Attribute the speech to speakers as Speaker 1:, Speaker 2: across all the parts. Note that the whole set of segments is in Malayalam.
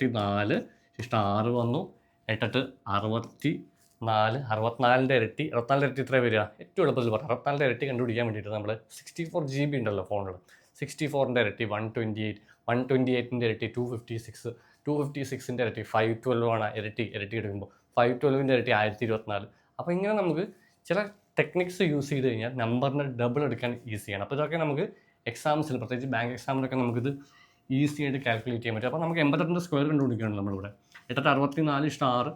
Speaker 1: 64 ശിഷ്ടം 6 വന്നു 8 64 ഇരട്ടി 64 ഇരട്ടി ഇത്ര വരിക ഏറ്റവും എളുപ്പത്തിൽ പറയാം 64 ഇരട്ടി കണ്ടുപിടിക്കാൻ വേണ്ടിയിട്ട് നമ്മൾ 64 GB ഉണ്ടല്ലോ ഫോണിൽ 64 ഇരട്ടി 128 ഇരട്ടി 256 ഇരട്ടി 512 ആണ് ഇരട്ടി എടുക്കുമ്പോൾ 512 ഇരട്ടി 1024. അപ്പോൾ ഇങ്ങനെ നമുക്ക് ചില ടെക്നിക്സ് യൂസ് ചെയ്ത് കഴിഞ്ഞാൽ നമ്പറിനെ ഡബിൾ എടുക്കാൻ ഈസിയാണ്. അപ്പോൾ ഇതൊക്കെ നമുക്ക് എക്സാംസിൽ പ്രത്യേകിച്ച് ബാങ്ക് എക്സാമിലൊക്കെ നമുക്കിത് ഈസി ആയിട്ട് കാൽക്കുലേറ്റ് ചെയ്യാൻ പറ്റും. അപ്പോൾ നമുക്ക് 88 സ്ക്വയർ കണ്ടുപിടിക്കുകയാണ് നമ്മളിവിടെ 8 64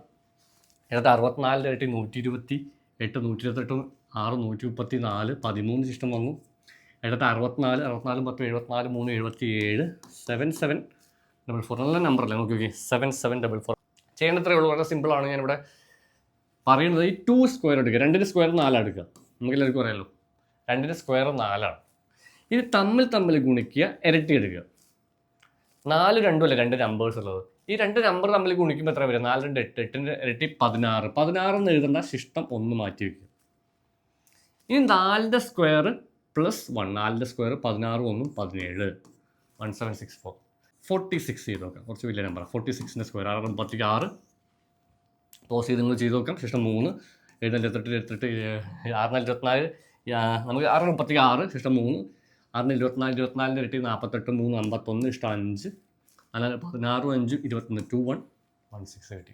Speaker 1: 8 ഇരട്ടി 128 128 6 134 13 ശിഷ്ടം വന്നു 8 64 10 74 3 77 7744 നല്ല നമ്പറല്ലേ നോക്കി 7744. ചെയ്യേണ്ടത്രേ ഉള്ളൂ, വളരെ സിമ്പിളാണ്. ഞാനിവിടെ പറയുന്നത് ഈ 2 സ്ക്വയർ എടുക്കുക, 2ൻ്റെ സ്ക്വയർ 4 എടുക്കുക. നമുക്കെല്ലാവർക്കും അറിയാമല്ലോ 2ൻ്റെ സ്ക്വയർ 4 ആണ്. ഇത് തമ്മിൽ ഗുണിക്കുക, ഇരട്ടി എടുക്കുക. 4 2 അല്ലേ 2 നമ്പേഴ്സ് ഉള്ളത്. ഈ 2 നമ്പർ തമ്മിൽ ഗുണിക്കുമ്പോൾ എത്ര വരും? 4 2 8 8ൻ്റെ ഇരട്ടി 16 16 എന്ന് എഴുതേണ്ട, ശിഷ്ടം 1 മാറ്റി വയ്ക്കുക. ഇനി 4ൻ്റെ സ്ക്വയർ പ്ലസ് 1 4ൻ്റെ സ്ക്വയർ 16 1 17 1764 46 ചെയ്ത് നോക്കാം. കുറച്ച് വലിയ നമ്പർ 46ൻ്റെ സ്ക്വയർ 66 പോസ് ചെയ്ത് നിങ്ങൾ ചെയ്ത് നോക്കാം. ശിഷ്ടം 3 7 28 6 24 നമുക്ക് 6 36 ശിഷ്ടം 3 6 24 24ൻ്റെ ഇരട്ടി 48 3 51 ഇഷ്ടം 5 അങ്ങനെ 16 5 21 21 16 കിട്ടി.